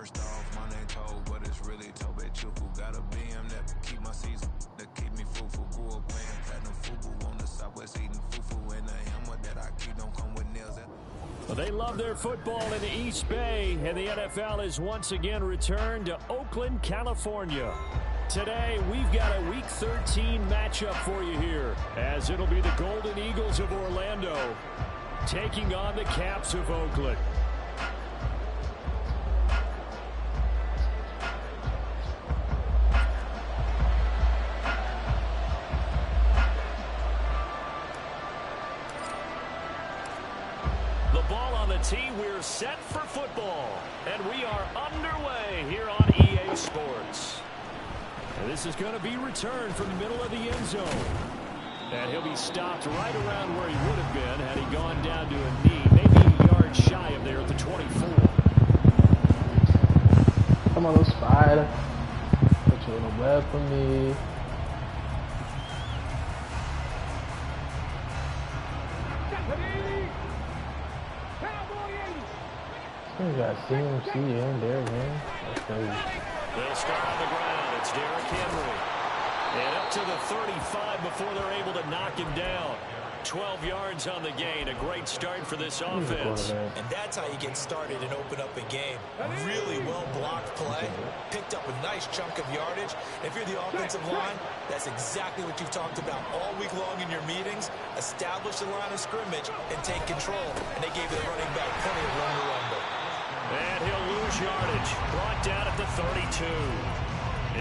First off, my name told, but it's really Tobe Chufu. Got a BM that keep my season, that keep me fufu. Grew up playing platinum fubu on the Southwest eating fufu. And the hammer that I keep don't come with nails. Well, they love their football in the East Bay, and the NFL is once again returned to Oakland, California. Today, we've got a Week 13 matchup for you here, as it'll be the Golden Eagles of Orlando taking on the Caps of Oakland. The ball on the tee, we're set for football, and we are underway here on EA Sports. And this is going to be returned from the middle of the end zone. And he'll be stopped right around where he would have been had he gone down to a knee, maybe a yard shy of there at the 24. Come on, little spider. Put you in a web for me. You got CMC in there again. That's crazy. They'll start on the ground. It's Derrick Henry. And up to the 35 before they're able to knock him down. 12 yards on the gain. A great start for this offense. And that's how you get started and open up a game. Really well-blocked play. Picked up a nice chunk of yardage. If you're the offensive line, that's exactly what you've talked about all week long in your meetings. Establish the line of scrimmage and take control. And they gave the running back plenty of room to run with. And he'll lose yardage. Brought down at the 32.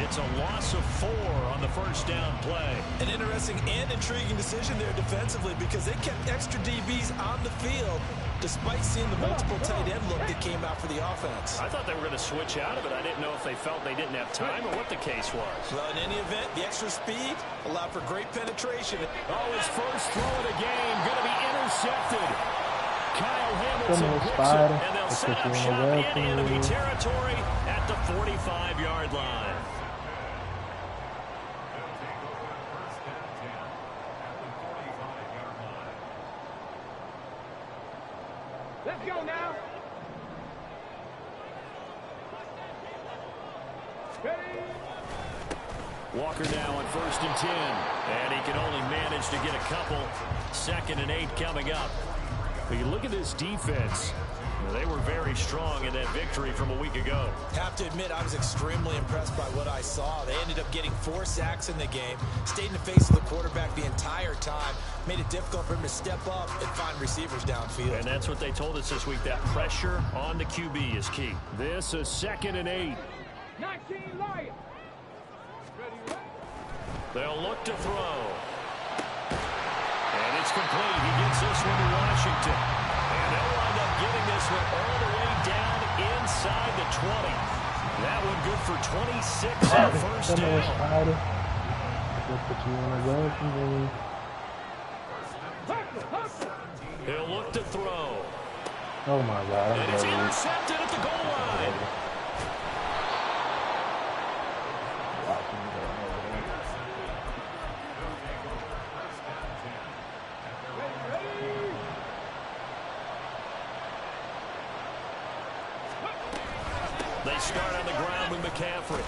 It's a loss of 4 on the first down play. An interesting and intriguing decision there defensively because they kept extra DBs on the field despite seeing the multiple tight end look that came out for the offense. I thought they were going to switch out of it. I didn't know if they felt they didn't have time or what the case was. Well, in any event, the extra speed allowed for great penetration. Oh, his first throw of the game going to be intercepted. Kyle Hamilton hits it, and they'll set up shop in enemy territory at the 45-yard line. Let's go now. Ready? Walker now on 1st and 10, and he can only manage to get a couple. 2nd and 8 coming up. But you look at this defense, they were very strong in that victory from a week ago. Have to admit, I was extremely impressed by what I saw. They ended up getting 4 sacks in the game, stayed in the face of the quarterback the entire time, made it difficult for him to step up and find receivers downfield. And that's what they told us this week, that pressure on the QB is key. This is 2nd and 8. 19 Lions. They'll look to throw. And it's complete. He gets this one to Washington. And they'll wind up getting this one all the way down inside the 20. That one good for 26 on first down. He'll look to throw. Oh my God. And it's intercepted at the goal line. They start on the ground with McCaffrey.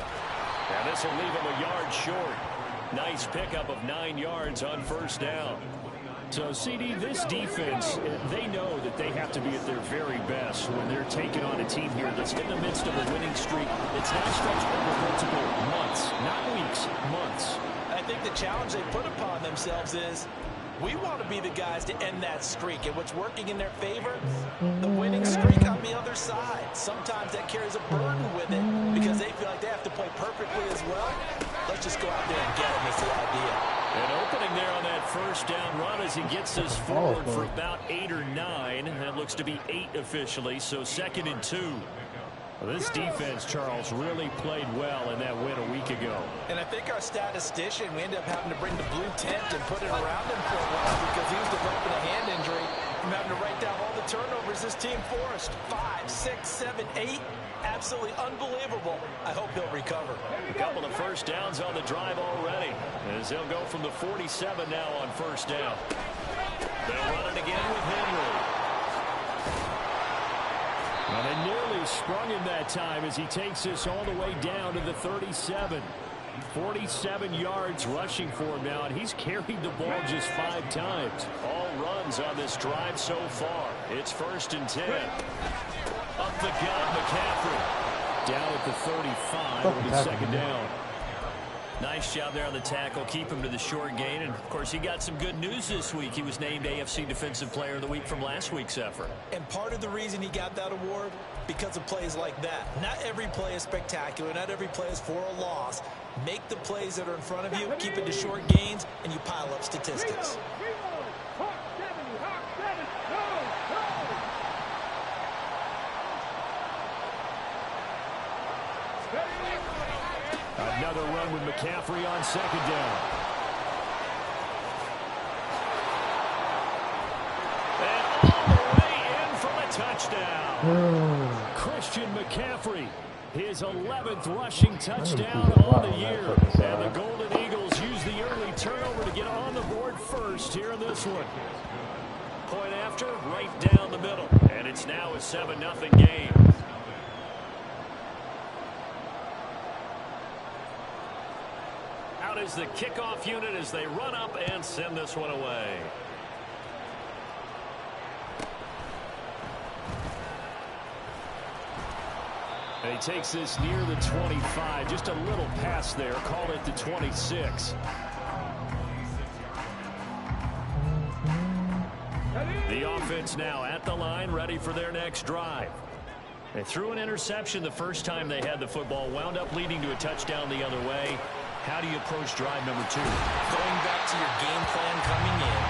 And this will leave him a yard short. Nice pickup of 9 yards on first down. So, CD, this defense, they know that they have to be at their very best when they're taking on a team here that's in the midst of a winning streak. It's now stretched over multiple months, not weeks, months. I think the challenge they put upon themselves is we want to be the guys to end that streak. And what's working in their favor? The winning streak on the other side. Sometimes that carries a burden with it because they feel like they have to play perfectly as well. Let's just go out there and get them is the idea. An opening there on that first down run as he gets us forward for about 8 or 9. That looks to be 8 officially, so 2nd and 2. Well, this defense, Charles, really played well in that win a week ago. And I think our statistician, we ended up having to bring the blue tent and put it around him for a while because he was developing a hand injury from having to write down all the turnovers this team forced. 5, 6, 7, 8. Absolutely unbelievable. I hope he'll recover. A couple of first downs on the drive already, as they'll go from the 47 now on first down. They'll run it again with Henry. Well, they nearly sprung him that time as he takes this all the way down to the 37. 47 yards rushing for him now, and he's carried the ball just 5 times. All runs on this drive so far. It's 1st and 10. Up the gut, McCaffrey. Down at the 35. It'll be 2nd down. Nice job there on the tackle. Keep him to the short gain. And, of course, he got some good news this week. He was named AFC Defensive Player of the Week from last week's effort. And part of the reason he got that award, because of plays like that. Not every play is spectacular. Not every play is for a loss. Make the plays that are in front of you, keep it to short gains, and you pile up statistics. Another run with McCaffrey on 2nd down. And all the way in for the touchdown. Christian McCaffrey, his 11th rushing touchdown on the year. And the Golden Eagles use the early turnover to get on the board first here in this one. Point after, right down the middle. And it's now a 7-0 game. Out is the kickoff unit as they run up and send this one away. And he takes this near the 25. Just a little pass there. Call it the 26. The offense now at the line, ready for their next drive. They threw an interception the first time they had the football, wound up leading to a touchdown the other way. How do you approach drive number 2? Going back to your game plan coming in,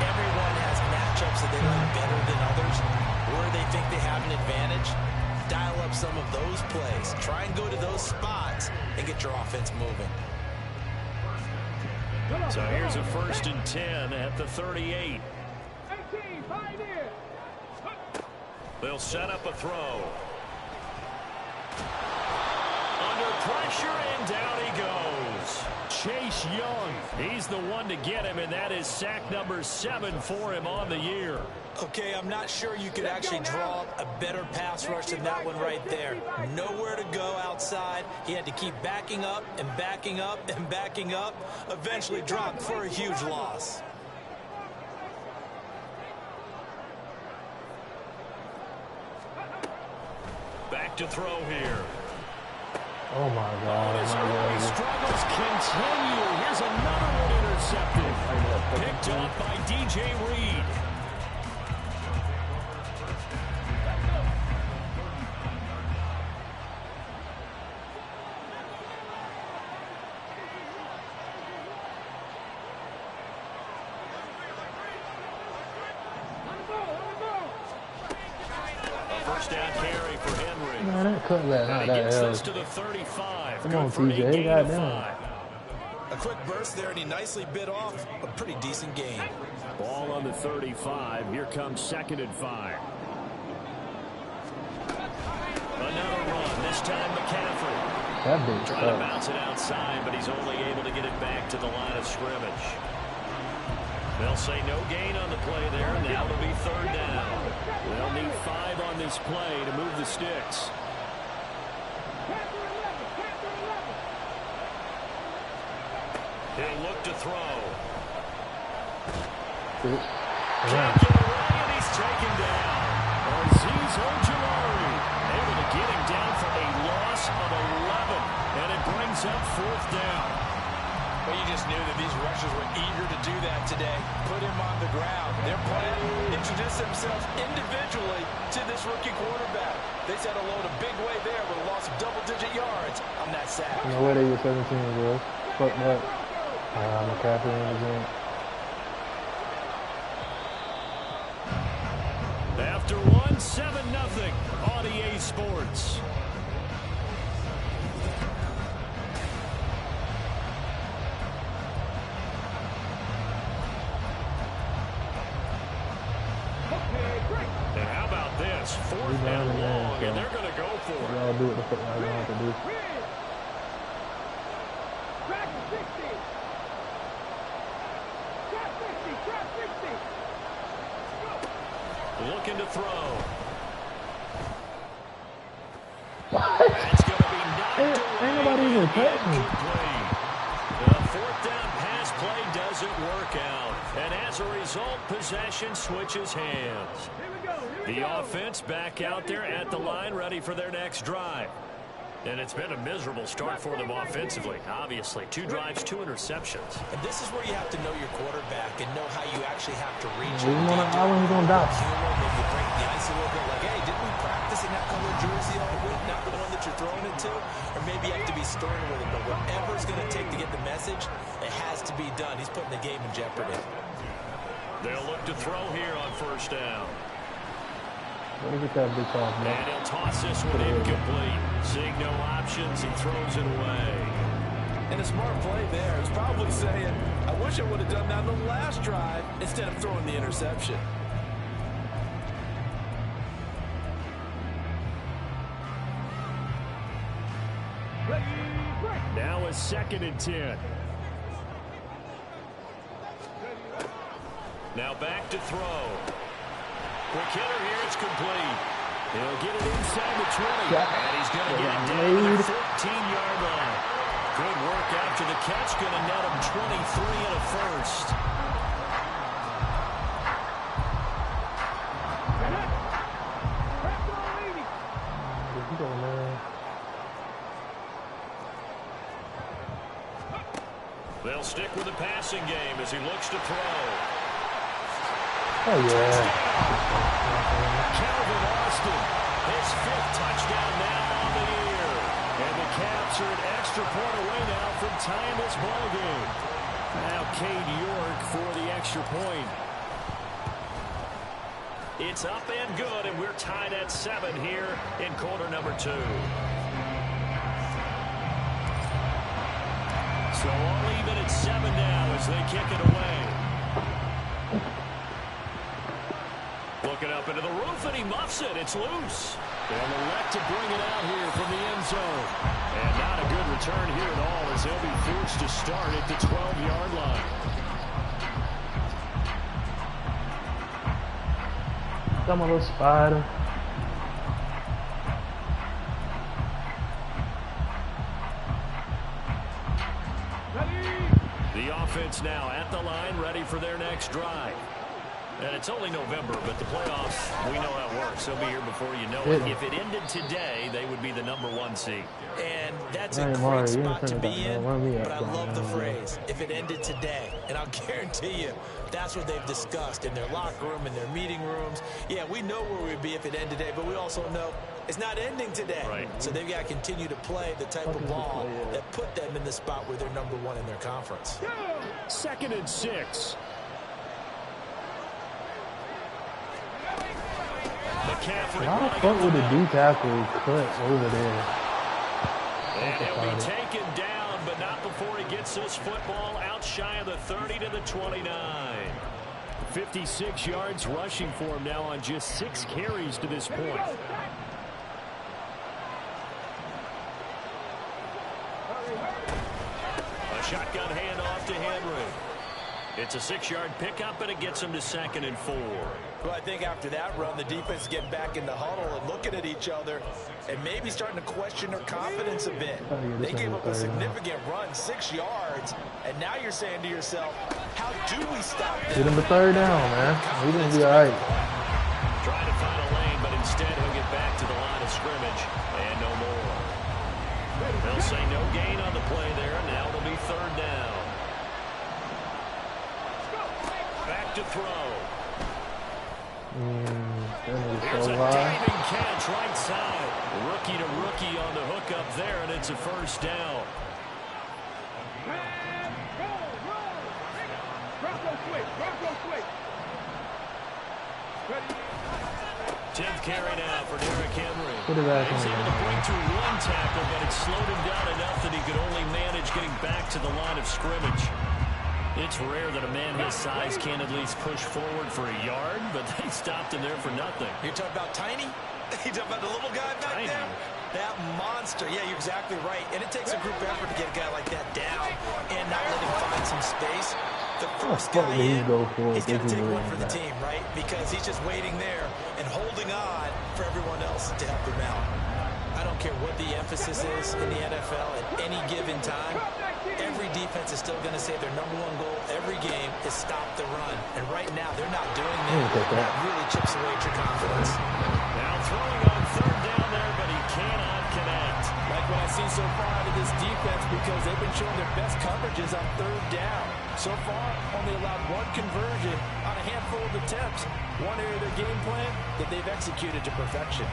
everyone has matchups that they like better than others, where they think they have an advantage. Dial up some of those plays. Try and go to those spots and get your offense moving. So here's a 1st and 10 at the 38. They'll set up a throw. Under pressure, and down he goes. Chase Young, he's the one to get him, and that is sack number 7 for him on the year. Okay, I'm not sure you could actually draw up a better pass rush than that one right there. Nowhere to go outside. He had to keep backing up and backing up and backing up. Eventually dropped for a huge loss. Back to throw here. Oh my God. His early struggles continue. Here's another one intercepted. Picked off by DJ Reed. First down carry for Henry. Man, that cutback, not And he that gets hell. this to the 35. Come Good on, for a TJ, gain of goddamn. 5. A quick burst there, and he nicely bit off a pretty decent gain. Ball on the 35. Here comes 2nd and 5. Another run. This time McCaffrey. That big Trying to stuff. bounce it outside, but he's only able to get it back to the line of scrimmage. They'll say no gain on the play there, and now it'll be 3rd down. They'll need 5 on this play to move the sticks. He'll look to throw. Can't get away, and he's taken down. Azeez Ojulari able to get him down for a loss of 11, and it brings up 4th down. Well, you just knew that these rushers were eager to do that today. Put him on the ground. Their plan, introduce themselves individually to this rookie quarterback. They said hello to Big Way there with a loss of double-digit yards on that sack. No way they were 17, bro. Fuck that. McCaffrey in the game. After one, 7-0 on EA Sports. And how about this? 4th and long, and they're going to go for it. Y'all do what the fuck y'all going to do. Looking to throw. That's going to be knocked away. Ain't nobody even touching me. The fourth down pass play doesn't work out. And as a result, possession switches hands. The offense back out there at the line, ready for their next drive. And it's been a miserable start for them offensively, obviously. 2 drives, 2 interceptions. And this is where you have to know your quarterback and know how you actually have to reach Leave him on the island, he's gonna die. Maybe break the ice a little bit. Like, hey, didn't we practice in that color jersey all week? Not the one that you're throwing it to? Or maybe you have to be stern with it. But whatever it's going to take to get the message, it has to be done. He's putting the game in jeopardy. They'll look to throw here on first down. Let me get that big toss, man. And he'll toss this one incomplete. Seeing no options, he throws it away. And a smart play there. He's probably saying, I wish I would have done that on the last drive instead of throwing the interception. Now a 2nd and 10. Now back to throw. Quick hitter here, it's complete. He'll get it inside the 20. And he's going to get it down to the 14-yard line. Good work after the catch. Going to net him 23 and a first. They'll stick with the passing game as he looks to throw. Oh, yeah. Calvin Austin, his 5th touchdown now on the year. And the Caps are an extra point away now from tying this ballgame. Now Cade York for the extra point. It's up and good, and we're tied at 7 here in quarter number 2. So all even at 7 now as they kick it away. Looking up into the roof, and he muffs it. It's loose. They'll elect to bring it out here from the end zone. And not a good return here at all as they'll be forced to start at the 12-yard line. Come on, little spider. The offense now at the line, ready for their next drive. And it's only November, but the playoffs, we know how it works. They'll be here before you know it. If it ended today, they would be the #1 seed. And that's a great spot to be in, but I love the phrase, if it ended today. And I'll guarantee you, that's what they've discussed in their locker room, in their meeting rooms. Yeah, we know where we'd be if it ended today, but we also know it's not ending today. Right. So they've got to continue to play the type of ball that put them in the spot where they're #1 in their conference. 2nd and 6. How the fuck would the D tackle cut over there? And he'll be taken down, but not before he gets this football out shy of the 30 to the 29. 56 yards rushing for him now on just 6 carries to this point. A shotgun handoff to Henry. It's a 6-yard pickup, and it gets him to 2nd and 4. Well, I think after that run, the defense is getting back in the huddle and looking at each other and maybe starting to question their confidence a bit. They gave up a significant run, 6 yards, and now you're saying to yourself, how do we stop them? Get him the 3rd down, man. We're going to be all right. Trying to find a lane, but instead he'll get back to the line of scrimmage and no more. They'll say no gain on the play there. Now it'll be 3rd down. Back to throw. There's a diving catch right side. Rookie to rookie on the hook up there, and it's a 1st down. Switch. 10th carry now for Derrick Henry. Put it back in He's able there. to break through 1 tackle, but it slowed him down enough that he could only manage getting back to the line of scrimmage. It's rare that a man his size can at least push forward for a yard, but they stopped him there for nothing. You're talking about Tiny? You're talking about the little guy back Tiny. there? That monster. Yeah, you're exactly right. And it takes a group effort to get a guy like that down and not let him find some space. The first guy in, he's going to take one for the team, right? Because he's just waiting there and holding on for everyone else to help him out. I don't care what the emphasis is in the NFL at any given time, every defense is still going to say their #1 goal every game is stop the run. And right now, they're not doing that. That really chips away at your confidence. Now throwing on 3rd down there, but he cannot connect. Like what I've seen so far out of this defense, because they've been showing their best coverages on 3rd down. So far, only allowed 1 conversion on a handful of attempts. One area of their game plan that they've executed to perfection.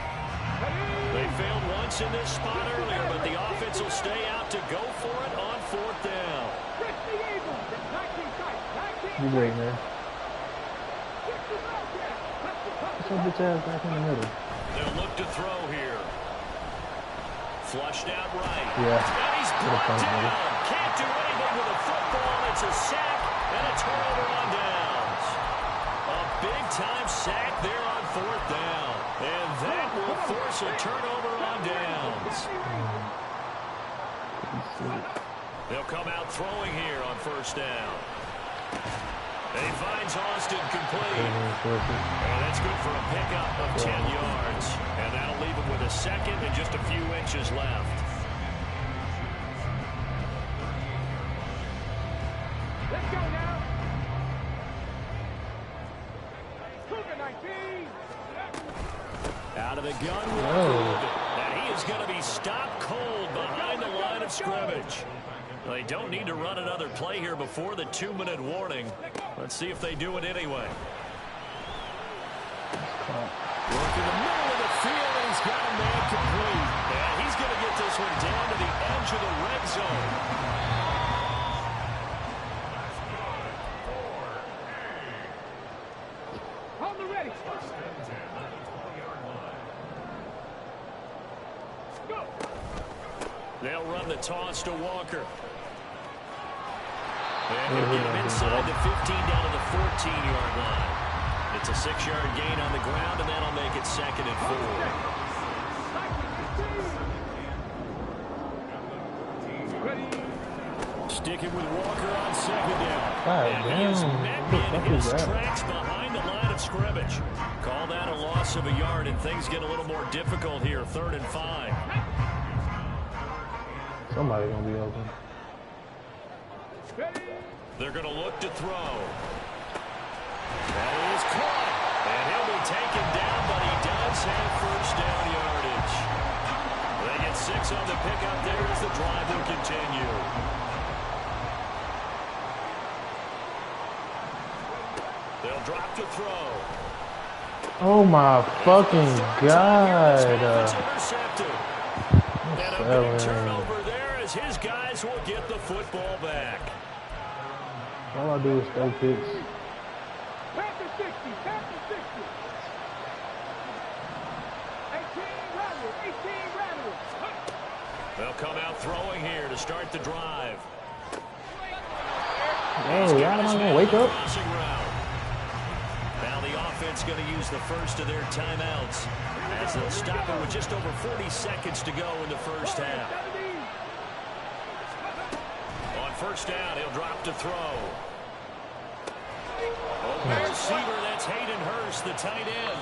They failed once in this spot earlier, but the offense will stay out to go for it on 4th down. You great, man. Put your bitch ass back in the middle. They'll look to throw here. Flushed out right. Yeah. And he's brought down. Can't do anything with a football. It's a sack and a turnover on downs. A big-time sack there on 4th down. And that will force a turnover on downs. They'll come out throwing here on 1st down. And he finds Austin complete. And that's good for a pickup of 10 yards. And that'll leave him with a second and just a few inches left. Let's go now. Cougar 19. Out of the gun. And he is going to be stopped cold behind the line of scrimmage. They don't need to run another play here before the 2-minute warning. Let's see if they do it anyway. Work in the middle of the field, and he's got a man complete. And he's going to get this one down to the edge of the red zone. On the ready. Go. They'll run the toss to Walker. And they'll get him inside the 15 down to the 14-yard line. It's a 6-yard gain on the ground, and that'll make it 2nd and 4. Sticking with Walker on 2nd down. And he is met in his tracks behind the line of scrimmage. Call that a loss of a yard, and things get a little more difficult here. 3rd and 5. Somebody's going to be open. They're going to look to throw. That is caught. And he'll be taken down, but he does have 1st down yardage. They get 6 on the pickup there as the drive will continue. They'll drop to throw. Oh my fucking God. Intercepted. And a big turnover there as his guys will get the football back. All I do is throw picks. Back to 60. Back to 60. 18 Rattle. They'll come out throwing here to start the drive. Oh, y'all not gonna wake up? Now the offense going to use the first of their timeouts as they'll stop it with just over 40 seconds to go in the first half. On 1st down, he'll drop to throw. Open receiver, that's Hayden Hurst, the tight end.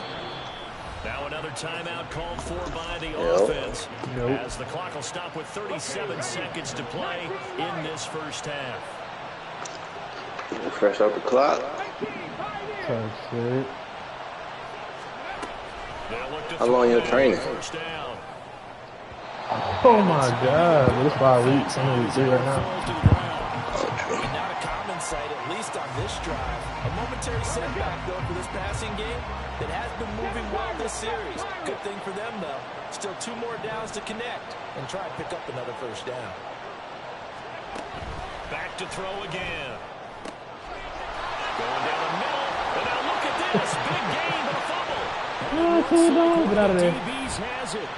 Now another timeout called for by the offense as the clock will stop with 37 seconds to play in this first half. Fresh out the clock. How long your training? Oh my God, but it's 5 weeks. I'm in week 3 right now. Not a common sight, at least on this drive. A momentary setback, though, for this passing game that has been moving well this series. Good thing for them, though. Still 2 more downs to connect and try and pick up another 1st down. Back to throw again. Going down the middle. And now look at this. Big gain, but a fumble. Get out of there. DBs has it.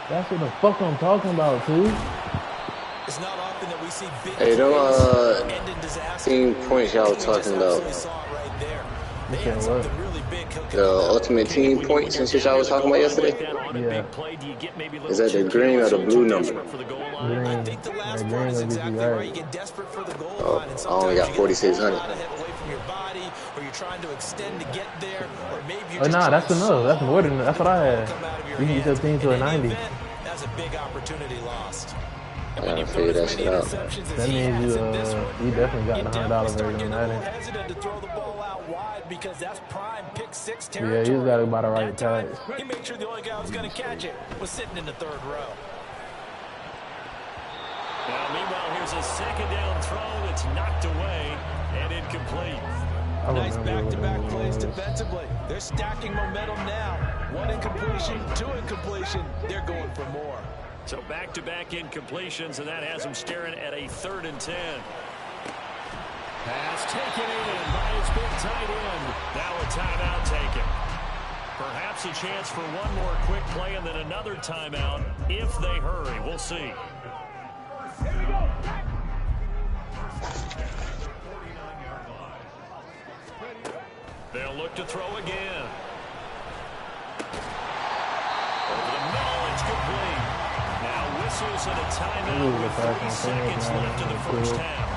That's what the fuck I'm talking about, too. It's not often that we see big Hey, them end in disaster. team points y'all was talking about. The ultimate team points and shit y'all was talking about yesterday? Yeah. Is that the green or the blue number? Green. I think the last part is exactly right. You get desperate for the goal line, and I only got 4,600. away from your body, or you're trying to extend to get there, or maybe you're Oh, just nah, trying that's to enough. That's more than that's what I had. come out of your You can get hands. your team to a In any 90. event, as a big opportunity lost. I gotta figure that shit out. That means you definitely got the $100 version on that. Hesitant to throw the ball out wide because that's prime pick six Yeah, territory. you got to buy the right tags. He made sure the only guy who was going to catch it was sitting in the third row. Now, meanwhile, here's a second down throw that's knocked away and incomplete. Nice back-to-back plays defensively. They're stacking momentum now. 1 incompletion, 2 incompletion. They're going for more. So back-to-back incompletions, and that has them staring at a 3rd and 10. Pass taken in by his big tight end. Now a timeout taken. Perhaps a chance for one more quick play and then another timeout if they hurry. We'll see. Here we go. They'll look to throw again. Over the middle, it's complete. Now whistles and a timeout with 30 seconds left in the first half.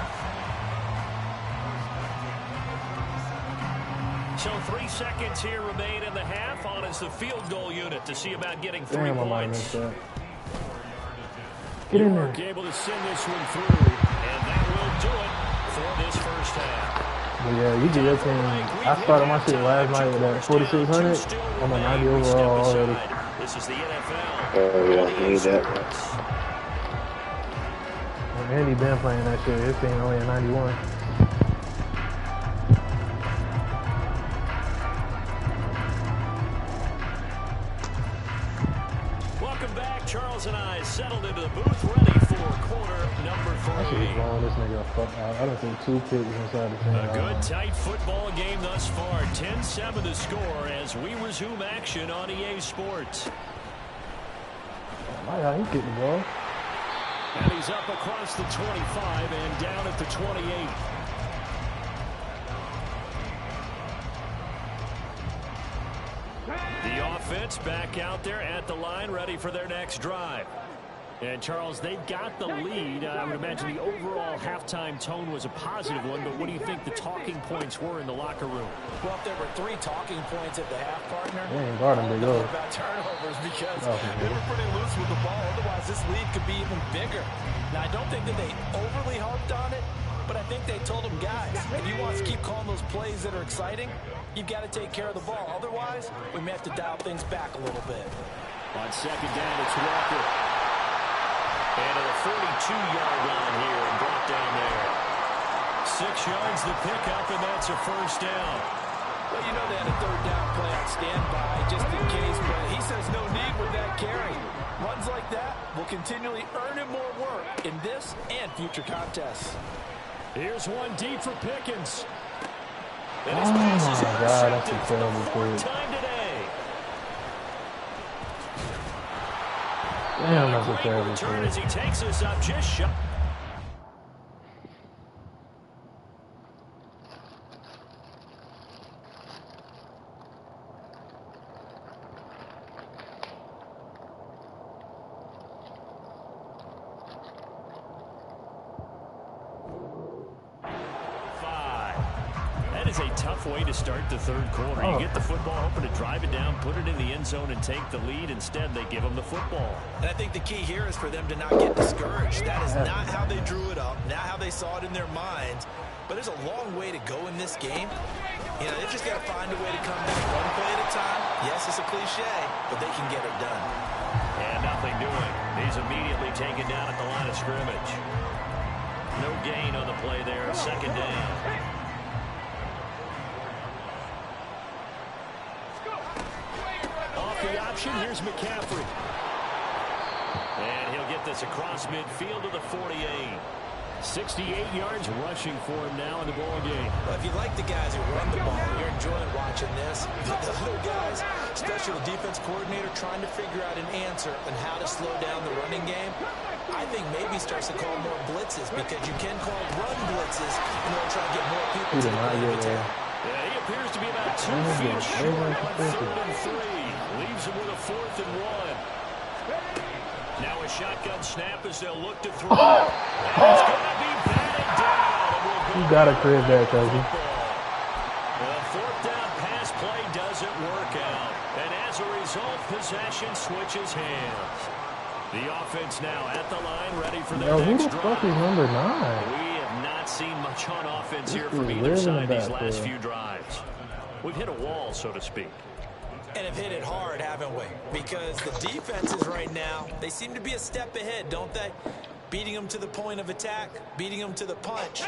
So 3 seconds here remain in the half. On is the field goal unit to see about getting 3 points. Get in there. Able to send this one through, and that will do it for this first half. But yeah, you get your team. I started my shit last night with that 4,600. I'm a 90 overall already. This is the NFL. Oh yeah, need that. Well, Andy been playing that shit. His team only at 91. Welcome back. Charles and I settled into the booth, ready for quarter number 3. I should be blowing this nigga fuck out. I don't think 2 picks inside the 10. A good, tight football game thus far. 10-7 to score as we resume action on EA Sports. My God, he kicked the ball. And he's up across the 25 and down at the 28. The offense back out there at the line, ready for their next drive. And, Charles, they've got the lead. I would imagine the overall halftime tone was a positive one, but what do you think the talking points were in the locker room? Well, if there were 3 talking points at the half, partner, They ain't guarding big O. about turnovers because they were pretty loose with the ball. Otherwise, this lead could be even bigger. Now, I don't think that they overly harped on it, but I think they told them, guys, if you want us to keep calling those plays that are exciting, you've got to take care of the ball. Otherwise, we may have to dial things back a little bit. On second down, it's Walker. And at the 42-yard line here and brought down there. 6 yards the pickup, and that's a first down. Well, you know they had a 3rd down play on standby just in case, but he says no need with that carry. Runs like that will continually earn him more work in this and future contests. Here's one deep for Pickens. Oh my God, that's a terrible play. Time today. Damn, that's a Great terrible return play. as he takes us up just shot. That is a tough way to start the 3rd quarter. You get the football, hoping to drive it down, put it in the end zone, and take the lead. Instead, they give them the football. And I think the key here is for them to not get discouraged. That is not how they drew it up, not how they saw it in their minds. But there's a long way to go in this game. You know, they've just got to find a way to come back one play at a time. Yes, it's a cliche, but they can get it done. And nothing doing. He's immediately taken down at the line of scrimmage. No gain on the play there. 2nd down. Off the option, here's McCaffrey. And he'll get this across midfield to the 48. 68 yards rushing for him now in the ball game. Well, if you like the guys who run the ball, you're enjoying watching this. But the other guys, especially the defense coordinator, trying to figure out an answer on how to slow down the running game, I think maybe starts to call more blitzes because you can call run blitzes in order to try to get more people to the line of attack. Yeah, he appears to be about 2 feet short on 3rd and 3. Leaves him with a 4th and 1. Now a shotgun snap as they'll look to throw. And it's going to be batted down. You got to crib that, Kobe. The 4th down pass play doesn't work out. And as a result, possession switches hands. The offense now at the line, ready for their Yo, who next the drive. fuck is number 9? We have not seen much on offense here from either side these last few drives. We've hit a wall, so to speak. And have hit it hard, haven't we? Because the defenses right now, they seem to be a step ahead, don't they? Beating them to the point of attack, beating them to the punch.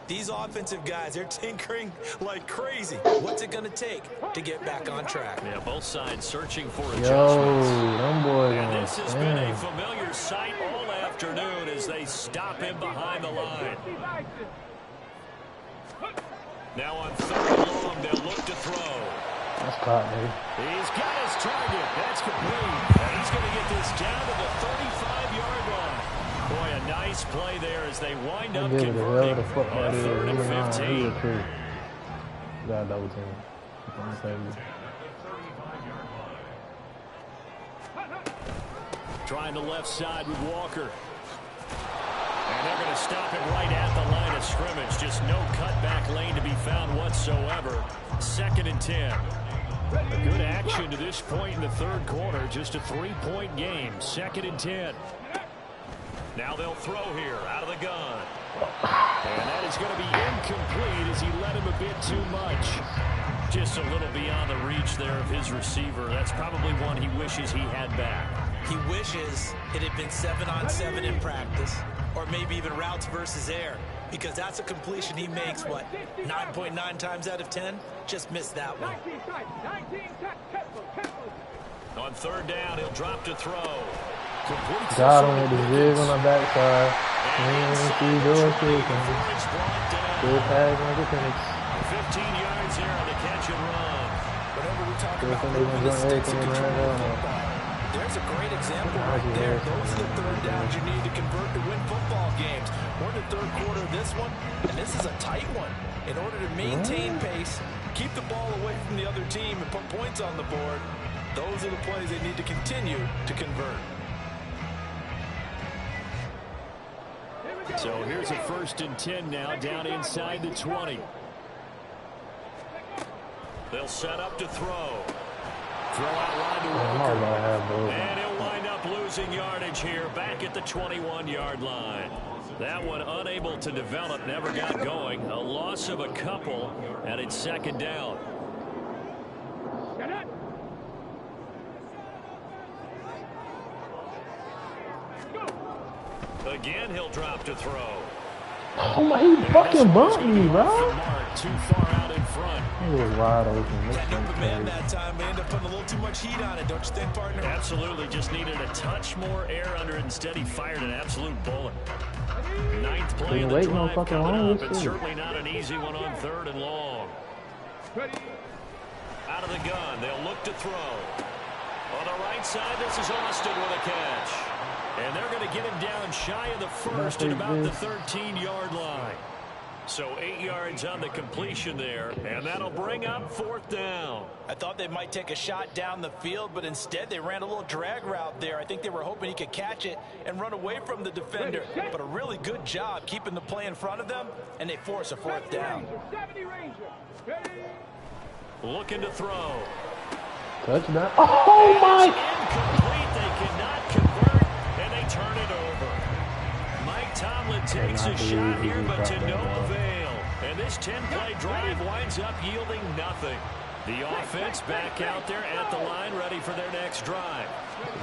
These offensive guys, they're tinkering like crazy. What's it going to take to get back on track? Yeah, both sides searching for adjustments. Yo, them boys. And this has been a familiar sight all afternoon as they stop him behind the line. Now on 3rd and long, they'll look to throw. That's caught, baby. He's got his target. That's complete. And he's going to get this down to the 35-yard line. Boy, a nice play there as they wind up converting on 3rd and 15. You got a double team. Trying the left side with Walker. And they're going to stop it right at the line of scrimmage. Just no cutback lane to be found whatsoever. 2nd and 10. A good action to this point in the 3rd quarter. Just a 3-point game. 2nd and 10. Now they'll throw here out of the gun. And that is going to be incomplete as he let him a bit too much. Just a little beyond the reach there of his receiver. That's probably one he wishes he had back. He wishes it had been 7-on-7 in practice, or maybe even routes versus air, because that's a completion he makes, what, 9.9 times out of 10? Just missed that one. On 3rd down, he'll drop to throw. Got him with the jig on the backside. Good pass on the Phoenix. 15 yards here on the catch and run. Whenever we talk about there's a great example right there. Those are the 3rd downs you need to convert to win football games. We're in the 3rd quarter of this one, and this is a tight one. In order to maintain pace, keep the ball away from the other team, and put points on the board, those are the plays they need to continue to convert. So here's a 1st and 10 now, down inside the 20. They'll set up to throw. Throw out line to Walker. And he'll wind up losing yardage here back at the 21-yard line. That one unable to develop, never got going. A loss of a couple, and it's 2nd down. Again, he'll drop to throw. Oh my, he fucking bumped me, bro. Too far out in front. He was wide open. That open man that time, they ended up putting a little too much heat on it, don't you think, partner? Absolutely, just needed a touch more air under it. Instead, he fired an absolute bullet. 9th play of the drive coming up, and certainly not an easy one on 3rd and long. Out of the gun, they'll look to throw. On the right side, this is Austin with a catch. And they're going to get him down shy of the 1st at about the 13-yard line. So 8 yards on the completion there, and that'll bring up 4th down. I thought they might take a shot down the field, but instead they ran a little drag route there. I think they were hoping he could catch it and run away from the defender. But a really good job keeping the play in front of them, and they force a 4th down. Looking to throw. Touchdown. Oh my! Incomplete. They cannot convert, and they turn it over. Mike Tomlin takes a shot here, but to no avail. And this 10-play drive winds up yielding nothing. The offense back out there at the line, ready for their next drive.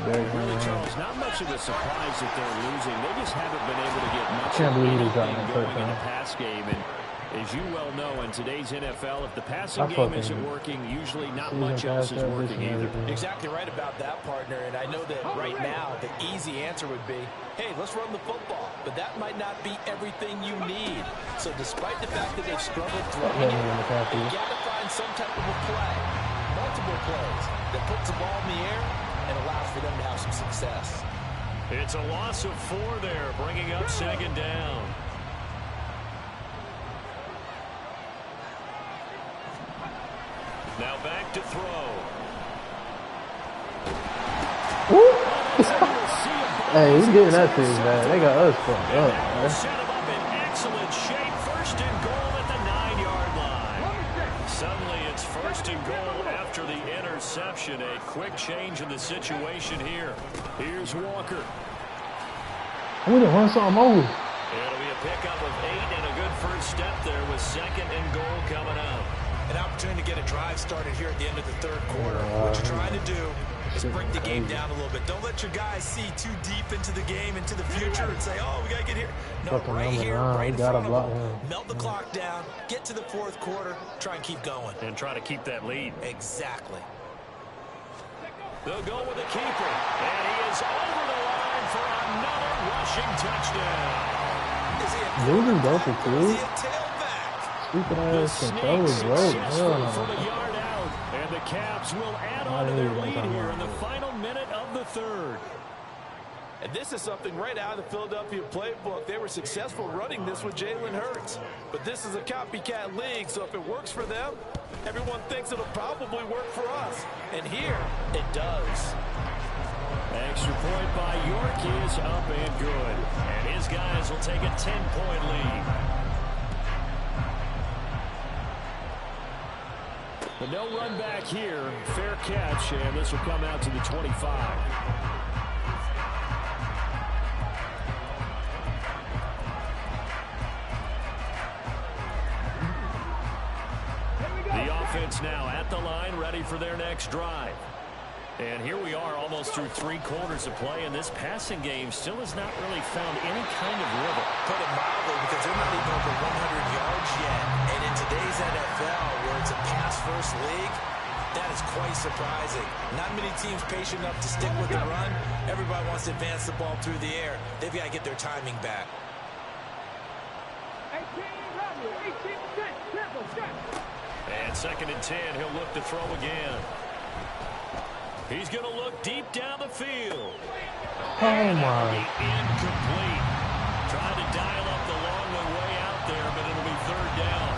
Really, Charles, not much of a surprise that they're losing. They just haven't been able to get much Can't believe he got anything that going in touchdown. the pass game. And as you well know, in today's NFL, if the passing game isn't working, usually not much else is working either. Exactly right about that, partner. And I know that right now the easy answer would be, hey, let's run the football. But that might not be everything you need. So despite the fact that they've struggled throwing it, you got to find some type of a play, multiple plays, that puts the ball in the air and allows for them to have some success. It's a loss of 4 there, bringing up 2nd down. Now back to throw. Hey, he's getting that to you, man. They got us fucked up, man. Set him up in excellent shape. 1st and goal at the 9-yard line. Suddenly it's 1st and goal after after the interception. A quick change in the situation here. Here's Walker. We done run something over. It'll be a pickup of 8 and a good first step there with 2nd and goal coming out. An opportunity to get a drive started here at the end of the 3rd quarter. What you're trying to do is break the game down a little bit. Don't let your guys see too deep into the game, into the future, and say, oh, we got to get here. No, right here, right in front of them. Melt the clock down, get to the 4th quarter, try and keep going. And try to keep that lead. Exactly. They'll go with the keeper, and he is over the line for another rushing touchdown. Is he Losing both for 2? is he a tailback? Stupid The ass sneak control is broke. successful from a yard out, and the Caps will add on to their lead here in the final minute of the 3rd. And this is something right out of the Philadelphia playbook. They were successful running this with Jalen Hurts. But this is a copycat league, so if it works for them, everyone thinks it'll probably work for us. And here, it does. Extra point by York is up and good. And his guys will take a 10-point lead. But no run back here. Fair catch, and this will come out to the 25. The offense now at the line, ready for their next drive. And here we are almost through 3 quarters of play, and this passing game still has not really found any kind of rhythm. Put it mildly, because they're not even over 100 yards yet. And in today's NFL, where it's a pass-first league, that is quite surprising. Not many teams patient enough to stick with the run. Everybody wants to advance the ball through the air. They've got to get their timing back. 18, And 2nd and 10, he'll look to throw again. He's going to look deep down the field. Oh, my. Incomplete. Trying to dial up the long way out there, but it'll be 3rd down.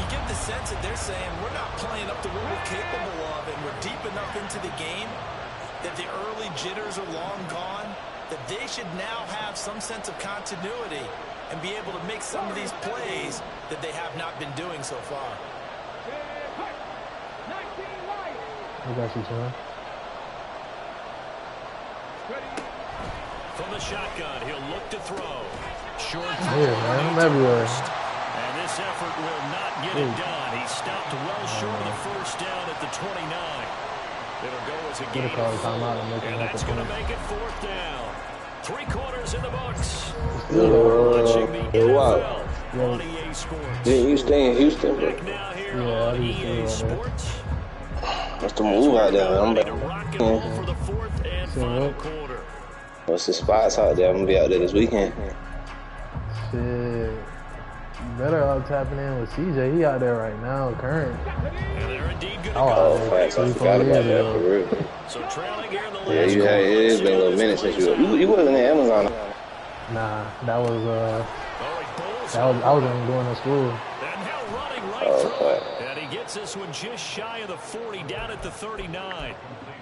You get the sense that they're saying we're not playing up to what we're capable of, and we're deep enough into the game that the early jitters are long gone, that they should now have some sense of continuity and be able to make some of these plays that they have not been doing so far. I got you, son. From the shotgun, he'll look to throw. Short Yeah, man, I'm everywhere. And this effort will not get it done. He stopped well short of the 1st down at the 29. It'll go as a gain of 4, and that's going to make it 4th down. 3 quarters in the books. Watching the NFL on EA Sports. Didn't you stay in Houston, bro? Now here on EA Sports. What's the move out there? I'm back. For the 4th and final quarter. What's the spots out there? I'm gonna be out there this weekend. Shit. Better tapping in with CJ. He out there right now, current. And they're indeed good to Oh, go. facts. I forgot about that for real. So trailing here in the Yeah, last you had. It has been a little minute since you wasn't in Amazon. Nah, that was I was only going to school. And now running right through it. And he gets this one just shy of the 40, down at the 39.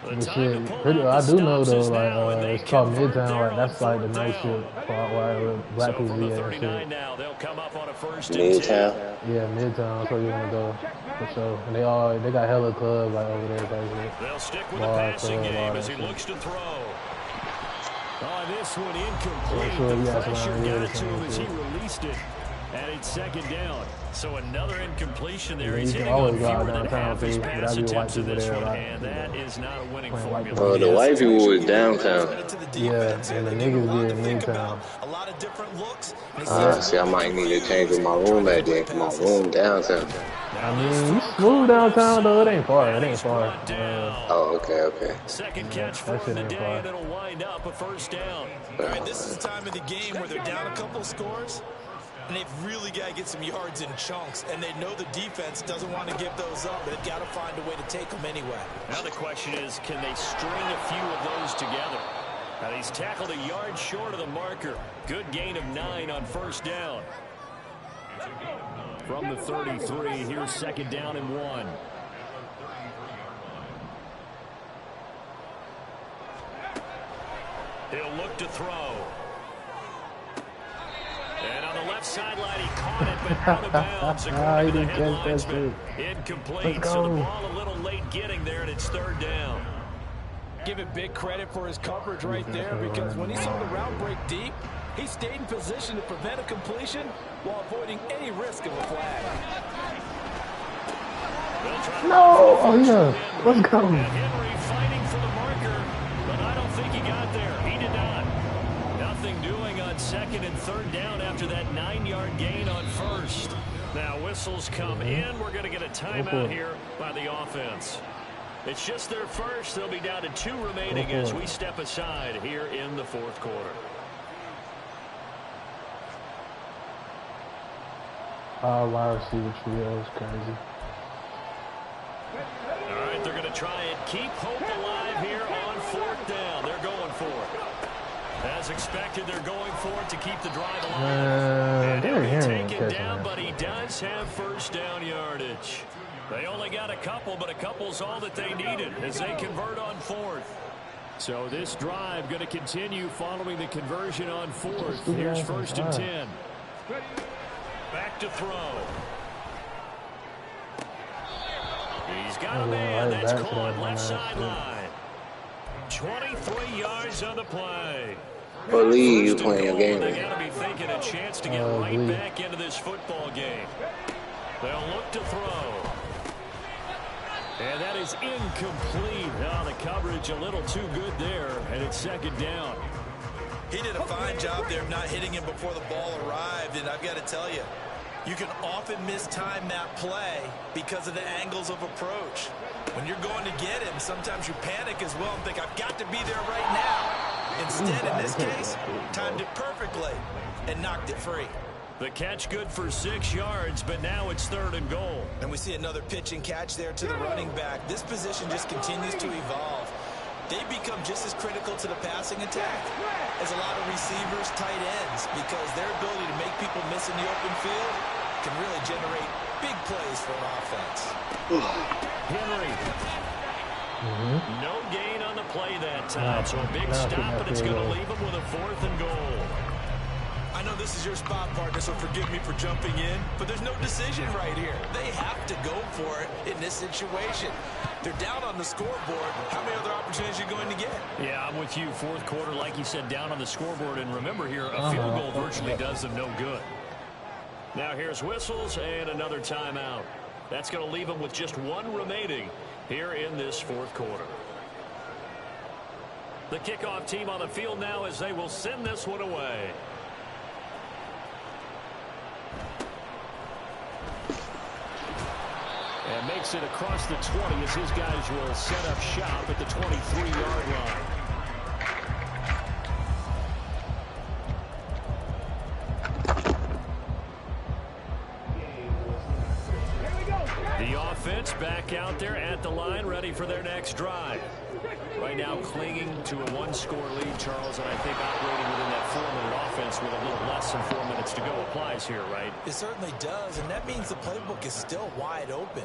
But shit, I do know though, like it's called Midtown. Like that's like the nice shit where black people be at and shit. Now they'll come up on a 1st and Midtown. 10. Yeah, Midtown. That's where you wanna go for sure. And they got hella clubs like over there, like They'll stick with the passing game as he looks to throw. Oh, this one incomplete. The pressure got it to him as he released it. And it's 2nd down. So another incompletion there. He's hitting on fewer than half his pass attempts in this one, and that is not a winning formula. The white people was downtown. Yeah, and the niggas be in Midtown. A lot of different looks. See, I might need to change my room back then. My room downtown. I mean, you smooth downtown though. It ain't far. It ain't far. Oh, okay. 2nd catch for him today, and it'll wind up a 1st down. All right, this is the time of the game where they're down a couple of scores, and they've really got to get some yards in chunks, and they know the defense doesn't want to give those up, but they've got to find a way to take them anyway. Now the question is, can they string a few of those together? Now he's tackled a yard short of the marker. Good gain of 9 on 1st down. From the 33, here's 2nd down and 1. He'll look to throw. And on the left sideline, he caught it, but out of bounds. According to the head linesman, incomplete. So the ball a little late getting there, and it's third down. Give it big credit for his coverage right there, because when he saw the route break deep, he stayed in position to prevent a completion while avoiding any risk of a flag. No! Oh, yeah. Let's go. Henry fighting for the marker, but I don't think he got there. He did not. Nothing doing on second and third down after that 9-yard gain on first. Now whistles come in. We're going to get a timeout here by the offense. It's just their first. They'll be down to 2 remaining as we step aside here in the fourth quarter. Wide receiver trio is crazy. All right, they're going to try and keep hope alive here on fourth down. They're going for it. As expected, they're going for it to keep the drive alive. And he'll be taken down, but he does have first down yardage. They only got a couple, but a couple's all that they needed as they convert on fourth. So this drive going to continue following the conversion on fourth. Here's first and 10. Back to throw. He's got a man. That's caught left sideline. 23 yards on the play. Believe you playing your game. They got to be thinking a chance to get right back into this football game. They'll look to throw. And that is incomplete. Oh, the coverage a little too good there, and it's second down. He did a fine job there of not hitting him before the ball arrived, and I've got to tell you, you can often mistime that play because of the angles of approach. When you're going to get him, sometimes you panic as well and think, I've got to be there right now. Instead, in this case, timed it perfectly and knocked it free. The catch good for 6 yards, but now it's third and goal. And we see another pitch and catch there to the running back. This position just continues to evolve. They become just as critical to the passing attack as a lot of receivers, tight ends, because their ability to make people miss in the open field can really generate big plays for an offense. Henry. No gain on the play that time, so a big stop, and it's going to leave him with a fourth and goal. I know this is your spot, partner, so forgive me for jumping in, but there's no decision right here. They have to go for it in this situation. They're down on the scoreboard. How many other opportunities are you going to get? Yeah, I'm with you. Fourth quarter, like you said, down on the scoreboard. And remember here, a field goal virtually does them no good. Now here's whistles and another timeout. That's going to leave them with just 1 remaining here in this fourth quarter. The kickoff team on the field now as they will send this one away. And makes it across the 20 as his guys will set up shop at the 23-yard line. The offense back out there at the line, ready for their next drive. Right now clinging to a 1-score lead, Charles, and I think operating within that 4-minute offense with a little less than 4 minutes to go applies here, right? It certainly does, and that means the playbook is still wide open.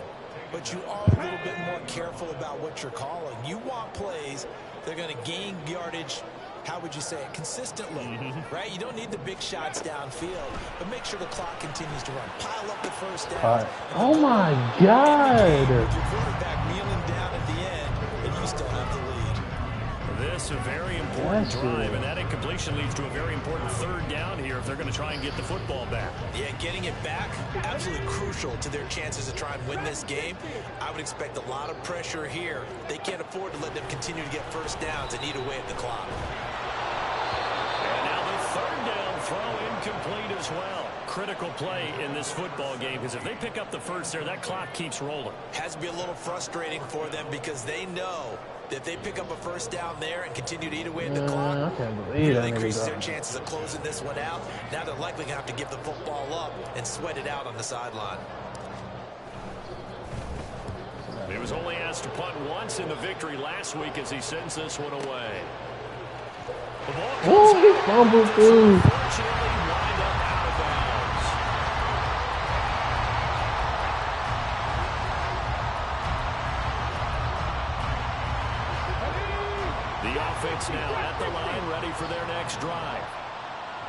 But you are a little bit more careful about what you're calling. You want plays that are going to gain yardage, how would you say it, consistently, right? You don't need the big shots downfield, but make sure the clock continues to run. Pile up the first down. Oh, my God. With your quarterback kneeling down at the end, and you still have the lead. This a very important drive, and that incompletion leads to a very important third down here if they're going to try and get the football back. Yeah, getting it back, absolutely crucial to their chances to try and win this game. I would expect a lot of pressure here. They can't afford to let them continue to get first downs and eat away at the clock. And now the third down throw incomplete as well. Critical play in this football game, because if they pick up the first there, that clock keeps rolling. Has to be a little frustrating for them because they know that if they pick up a first down there and continue to eat away at the clock, it really increases their chances of closing this one out. Now they're likely going to have to give the football up and sweat it out on the sideline. He was only asked to punt once in the victory last week as he sends this one away. The ball comes he fumbled through. Unfortunately, wind up out of bounds. The offense now at the line, ready for their next drive.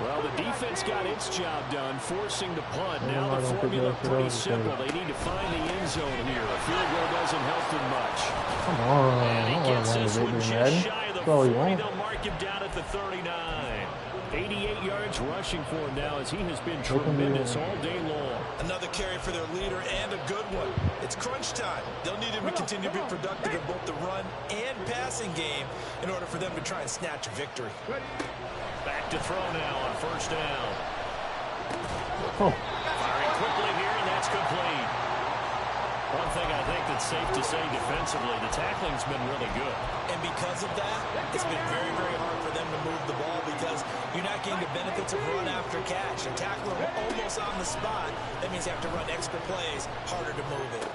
Well, the defense got its job done, forcing the punt. Now the formula pretty simple. They need to find the end zone here. A field goal doesn't help them much. Come on. And he gets this one just shy of the 40. They'll mark him down at the 39. 88 yards rushing for him now as he has been tremendous all day long. Another carry for their leader and a good one. It's crunch time. They'll need him to continue to be productive in both the run and passing game in order for them to try and snatch a victory. Back to throw now on first down. Oh. Firing quickly here, and that's complete. One thing I think that's safe to say defensively, the tackling's been really good. And because of that, it's been very, very hard for them to move the ball because you're not getting the benefits of run after catch. And tackling them almost on the spot, that means you have to run extra plays, harder to move it.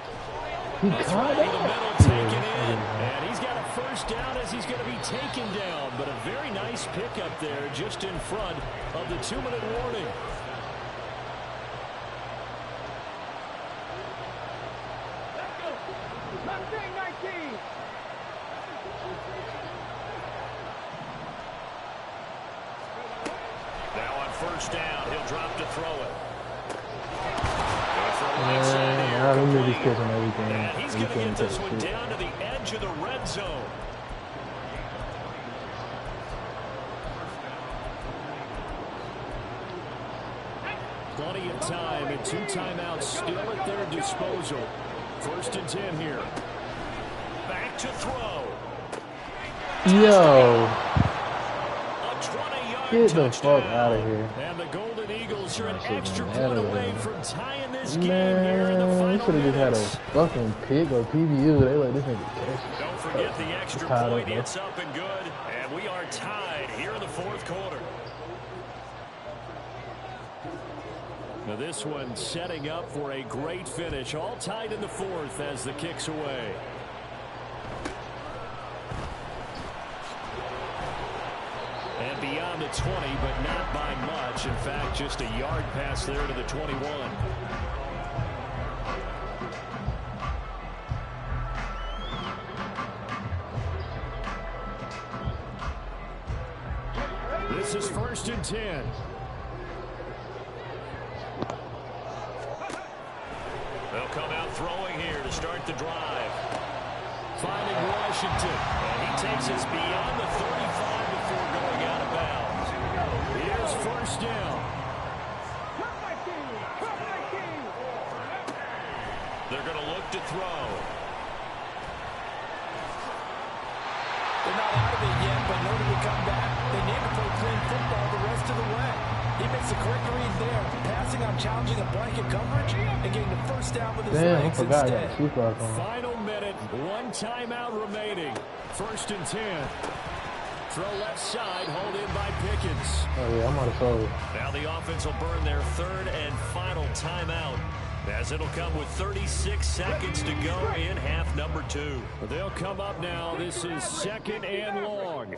That's right, the middle taken in. And he's got a first down as he's going to be taken down. But a very nice pickup there just in front of the 2-minute warning. Now on first down, he'll drop to throw it. And he's going to get this one down to the edge of the red zone. Plenty of time and 2 timeouts still at their disposal. First and 10 here. Back to throw. Yo. Get the fuck out of here. And the Golden Eagles are an extra point away from tying this game here in the final minutes. They should have just had a fucking pick or PBU. They let this nigga catch. Don't forget the extra point. It's up and good. And we are tied here in the 4th quarter. Now this one setting up for a great finish. All tied in the 4th as the kick's away. And beyond the 20, but not by much. In fact, just a yard pass there to the 21. This is first and 10. They'll come out throwing here to start the drive. Finding Washington. And he takes us beyond the 35 before going out of bounds. Here's first down. They're going to look to throw. They're not out of it yet, but in order to come back, they need to play clean football the rest of the way. He makes a quick read there, passing on challenging a blanket coverage and getting the first down with his legs instead. Final minute, 1 timeout remaining. First and 10. Throw left side, hauled in by Pickens. Oh yeah, I'm on the phone. Now the offense will burn their 3rd and final timeout, as it'll come with 36 seconds to go in half number 2. They'll come up now. This is 2nd and long.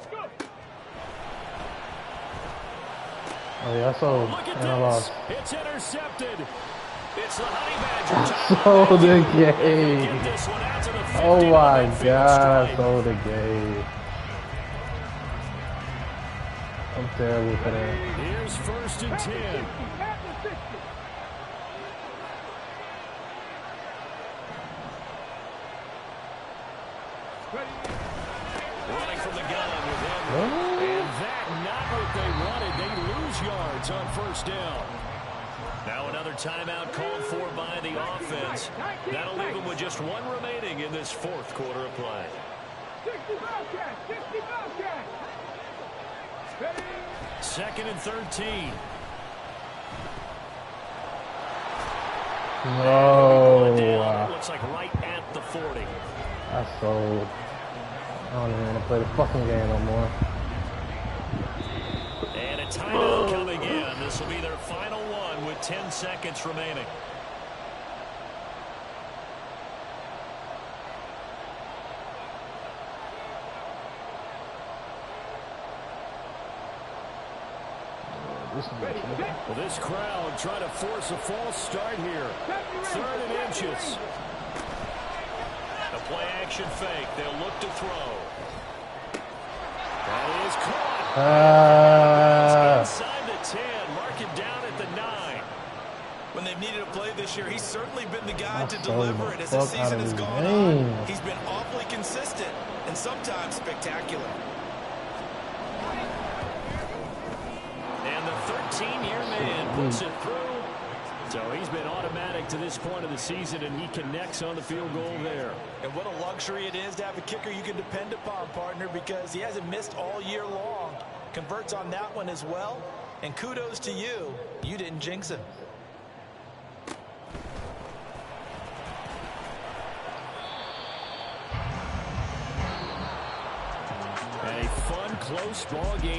Oh yeah, I saw Look at and I lost. this. It's intercepted. It's the Honey Badger. I saw the game. Oh my God, I saw the game. I'm terrible for that. Here's first and 10. Running from the gun with Henry. And that not what they wanted. They lose yards on first down. Now another timeout called for by the offense. That'll leave them with just 1 remaining in this 4th quarter of play. 2nd and 13. No. Looks like right at the 40. I sold. I don't even want to play the fucking game no more. And a timeout coming in. This will be their final one with 10 seconds remaining. Well, this crowd trying to force a false start here. 3rd and inches. A play action fake. They'll look to throw. That is caught. Inside the this year. He's certainly been the guy to deliver it as the season has gone on. He's been awfully consistent and sometimes spectacular. And the 13-year man puts it through. So he's been automatic to this point of the season, and he connects on the field goal there. And what a luxury it is to have a kicker you can depend upon, partner, because he hasn't missed all year long. Converts on that one as well. And kudos to you. You didn't jinx him. And a fun, close ball game.